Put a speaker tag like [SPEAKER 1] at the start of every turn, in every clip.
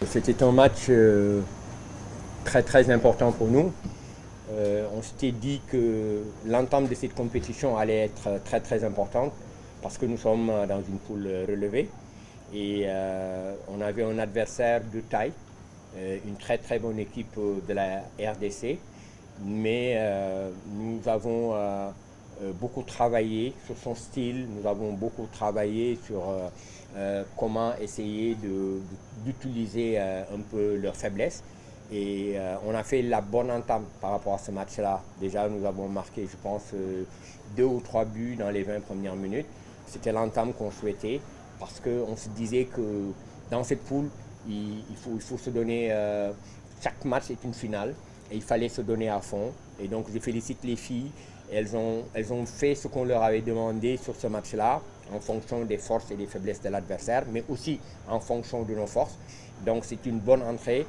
[SPEAKER 1] C'était un match très important pour nous. On s'était dit que l'entame de cette compétition allait être très importante parce que nous sommes dans une poule relevée et on avait un adversaire de taille, une très bonne équipe de la RDC, mais nous avons beaucoup travaillé sur son style, nous avons beaucoup travaillé sur comment essayer d'utiliser un peu leurs faiblesses. Et on a fait la bonne entame par rapport à ce match-là. Déjà, nous avons marqué, je pense, 2 ou 3 buts dans les 20 premières minutes. C'était l'entame qu'on souhaitait parce qu'on se disait que dans cette poule, il faut se donner, chaque match est une finale et il fallait se donner à fond. Et donc, je félicite les filles. Elles ont fait ce qu'on leur avait demandé sur ce match-là, en fonction des forces et des faiblesses de l'adversaire, mais aussi en fonction de nos forces. Donc, c'est une bonne entrée.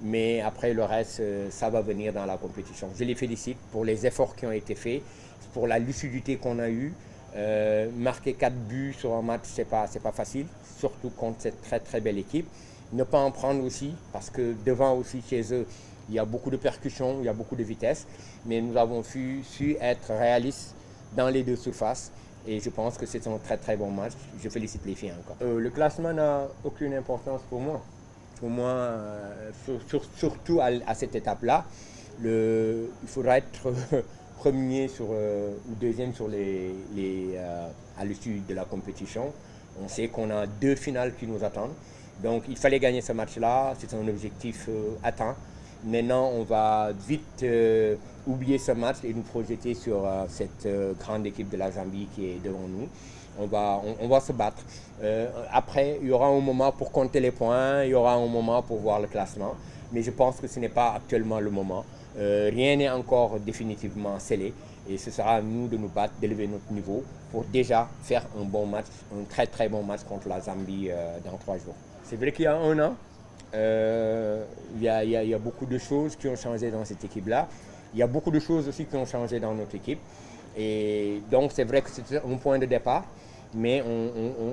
[SPEAKER 1] Mais après, le reste, ça va venir dans la compétition. Je les félicite pour les efforts qui ont été faits, pour la lucidité qu'on a eue. Marquer 4 buts sur un match, c'est pas facile, surtout contre cette très belle équipe. Ne pas en prendre aussi, parce que devant aussi, chez eux, il y a beaucoup de percussions, il y a beaucoup de vitesse. Mais nous avons su être réalistes dans les deux surfaces. Et je pense que c'est un très bon match. Je félicite les filles encore. Le classement n'a aucune importance pour moi. Pour moi, surtout à cette étape-là, il faudra être premier ou deuxième à l'issue de la compétition. On sait qu'on a 2 finales qui nous attendent. Donc il fallait gagner ce match-là, c'est un objectif atteint. Maintenant, on va vite oublier ce match et nous projeter sur cette grande équipe de la Zambie qui est devant nous. On va se battre. Après, il y aura un moment pour compter les points, il y aura un moment pour voir le classement. Mais je pense que ce n'est pas actuellement le moment. Rien n'est encore définitivement scellé. Et ce sera à nous de nous battre, d'élever notre niveau pour déjà faire un bon match, un très bon match contre la Zambie dans 3 jours. C'est vrai qu'il y a un an, il y a beaucoup de choses qui ont changé dans cette équipe-là. Il y a beaucoup de choses aussi qui ont changé dans notre équipe. Et donc c'est vrai que c'était un point de départ, mais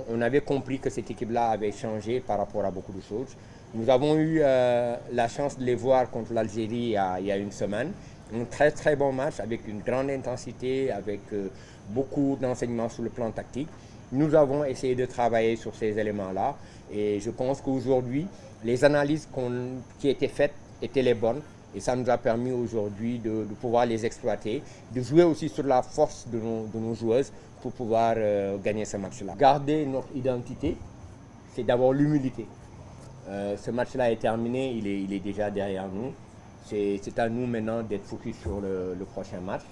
[SPEAKER 1] on avait compris que cette équipe-là avait changé par rapport à beaucoup de choses. Nous avons eu la chance de les voir contre l'Algérie il y a une semaine. Un très bon match avec une grande intensité, avec beaucoup d'enseignements sur le plan tactique. Nous avons essayé de travailler sur ces éléments-là et je pense qu'aujourd'hui, les analyses qui étaient faites étaient les bonnes. Et ça nous a permis aujourd'hui de pouvoir les exploiter, de jouer aussi sur la force de nos joueuses pour pouvoir gagner ce match-là. Garder notre identité, c'est d'abord l'humilité. Ce match-là est terminé, il est déjà derrière nous. C'est à nous maintenant d'être focus sur le prochain match.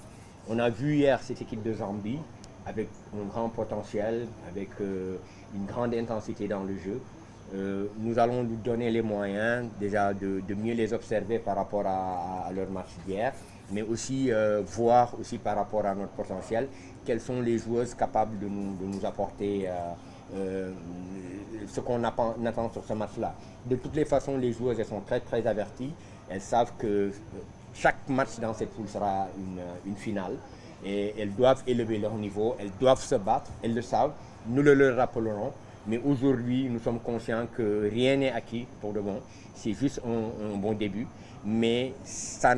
[SPEAKER 1] On a vu hier cette équipe de Zambie avec un grand potentiel, avec une grande intensité dans le jeu. Nous allons lui donner les moyens déjà de mieux les observer par rapport à leur match d'hier, mais aussi voir aussi par rapport à notre potentiel quelles sont les joueuses capables de nous apporter ce qu'on attend sur ce match-là. De toutes les façons, les joueuses elles sont très averties. Elles savent que chaque match dans cette poule sera une finale et elles doivent élever leur niveau, elles doivent se battre, elles le savent, nous le leur rappellerons. Mais aujourd'hui, nous sommes conscients que rien n'est acquis pour de bon. C'est juste un bon début. Mais ça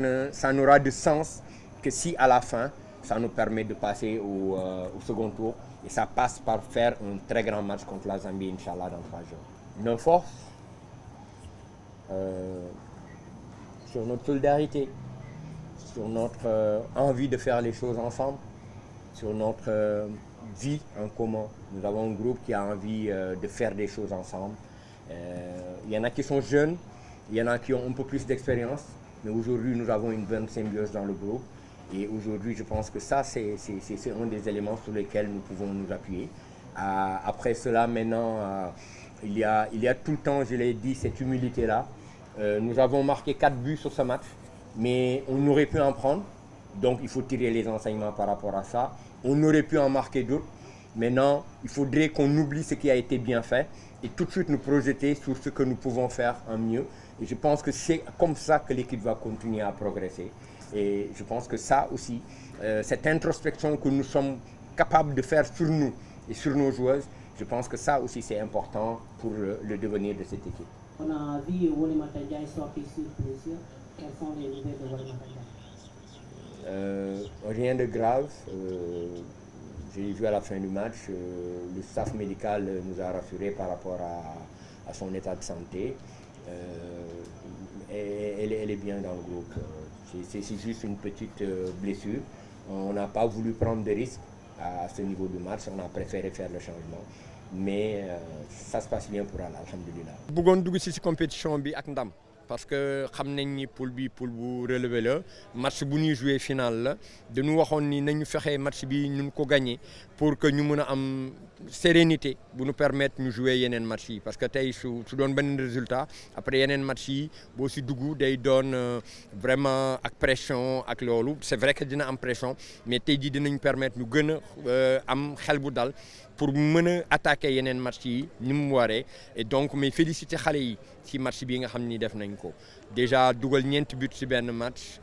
[SPEAKER 1] n'aura de sens que si à la fin, ça nous permet de passer au second tour. Et ça passe par faire un très grand match contre la Zambie, Inch'Allah, dans 3 jours. Nos forces, sur notre solidarité, sur notre envie de faire les choses ensemble, sur notre vie en commun. Nous avons un groupe qui a envie de faire des choses ensemble. Il y en a qui sont jeunes, il y en a qui ont un peu plus d'expérience, mais aujourd'hui nous avons une bonne symbiose dans le groupe. Et aujourd'hui je pense que ça c'est un des éléments sur lesquels nous pouvons nous appuyer. Après cela maintenant, il y a tout le temps, je l'ai dit, cette humilité-là. Nous avons marqué 4 buts sur ce match, mais on aurait pu en prendre. Donc il faut tirer les enseignements par rapport à ça. On aurait pu en marquer d'autres. Maintenant, il faudrait qu'on oublie ce qui a été bien fait et tout de suite nous projeter sur ce que nous pouvons faire en mieux. Et je pense que c'est comme ça que l'équipe va continuer à progresser. Et je pense que ça aussi, cette introspection que nous sommes capables de faire sur nous et sur nos joueuses, je pense que ça aussi c'est important pour le devenir de cette équipe.
[SPEAKER 2] On a vu Oulimata Ndiaye sortir sur blessure. Quelles sont les nouvelles de Oulimata Ndiaye?
[SPEAKER 1] Rien de grave. J'ai vu à la fin du match, le staff médical nous a rassurés par rapport à son état de santé. Elle est bien dans le groupe. C'est juste une petite blessure. On n'a pas voulu prendre de risques à ce niveau de match. On a préféré faire le changement. Mais ça se passe bien pour elle, alhamdulillah. bëggoon dugg ci compétition bi ak ndam parce que xam nañ ni poule bi poule bu relevé la match bu ñuy joué final la dañu waxoon ni nañu fexe match bi ñu ko gagné pour que ñu mën a am sérénité bu ñu permettre ñu jouer yeneen match yi parce que tey su doon benn résultat après yeneen match yi boo si dugg day doon vraiment ak pression ak loolu c'est vrai que dina am pression mais tey jii dinañ permettre ñu gën a am xel bu dal pour mën a attaquer yeneen match yi ni mu waree et donc mais féliciter xale yi ci match bi nga xam ni def nañ ko déjà dugal ñeenti but ci benn match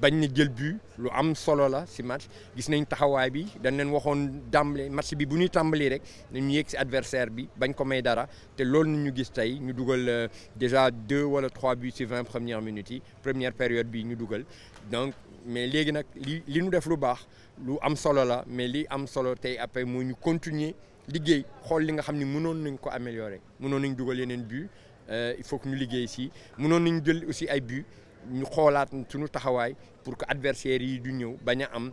[SPEAKER 1] bañ na jël but lu am solo la ci match gis nañ taxawaay bi dañ leen waxoon dàmbale match bi bu ñuy tàmbali rek nañu yegg ci adversaire bi bañ ko may dara te loolu ñu gis tey ñu dugal déjà 2 wala 3 buts ci 20 premières minutes yi première période bi ñu dugal donc mais léegi nag li ñu def lu baax lu am solo la mais li am solo tey après moo ñu continuer liggéey xool li nga xam ni mënoon nañ ko améliorer mënoon nañ dugal yeneen but il faut que ñu liggéey si mënoon nañ jël aussi ay but ñu xoolaat suñu taxawaay pour que adversaires yi du ñëw bañ a am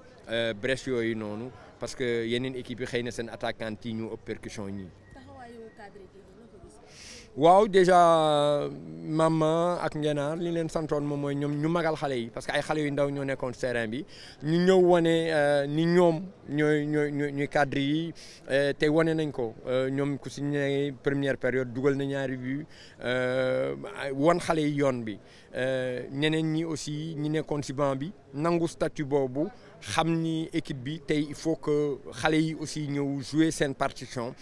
[SPEAKER 1] brèche yooyu noonu parce que yeneen équipe yi xëy na seen attaquant yi ñu ëpp percussion ñii. waaw déjà Mama ak Ngenaar li leen santoon moom mooy ñoom ñu magal xale yi parce que ay xale yu ndaw ñoo nekkoon terrain bi ñu ñëw wane ni ñoom ñooy cadre yi te wane nañ ko ñoom ku si ne première période dugal na ñaari but wan xale yi yoon bi ñeneen ñi aussi ñi nekkoon si banc bi nangu statut boobu xam ni équipe bi tey il faut que xale yi aussi ñëw jouer seen partition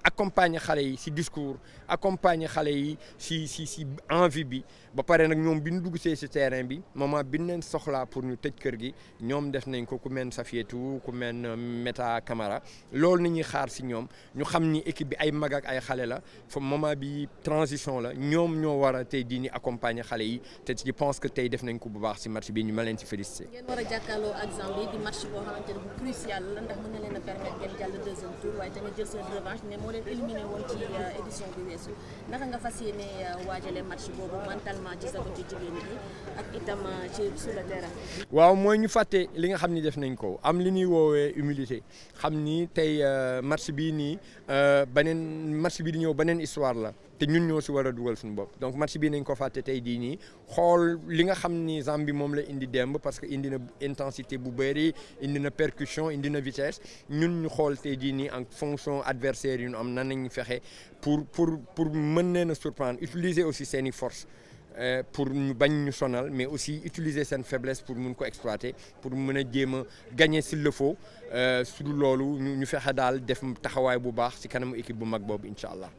[SPEAKER 1] accompagner xale yi si discours accompagner xale yi si envie bi ba pare nag ñoom bi ñu dugg see si terrain bi moment bi ñu leen soxlaa pour ñu tëj kër gi ñoom def nañ ko ku mel Safietou ku mel Meta Camara loolu nañuy xaar si ñoom ñu xam ni équipe bi ay mag ak ay xale la fa moment bi transition la ñoom ñoo war a tey di ni accompagner xale yi te je pense que tey def nañ ko bu baax si match bi ñu ma leen si félicité.
[SPEAKER 3] ngeen war a jàkkaarloo ak Zambie di match boo xamante ne bu crucial la ndax mën na leen a permettre ngeen jàll deuxième tour waaye tamit jël seen revanche ne moo leen éliminé woon ci édition bi weesu naka nga fas yéene waajale match boobu mentalement ci sa côté jigéen bi ak itam ci sur le terrain.
[SPEAKER 1] waaw mooy ñu fàtte li nga xam ni def nañ ko am li ñuy woowee humilité xam ni tey match bii nii beneen match bi di ñëw beneen histoire la te ñun ñoo si war a dugal suñu bopp donc match bii nañ ko fàtte tey jii nii xool li nga xam ni Zambie moom la indi démb parce que indi na intensité bu bëri indi na percussion indi na vitesse ñun ñu xool tey jii nii en fonction adversaire yu ñu am nan nañu fexe pour mën leen a surprendre utiliser aussi seeni force pour ñu bañ ñu sonal mais aussi utiliser seen faiblesse pour mun ko exploiter pour mën a jéem a gagner s'il le faut su dul loolu ñu fexe daal def taxawaay bu baax ci kanamu équipe bu mag boobu incha allah.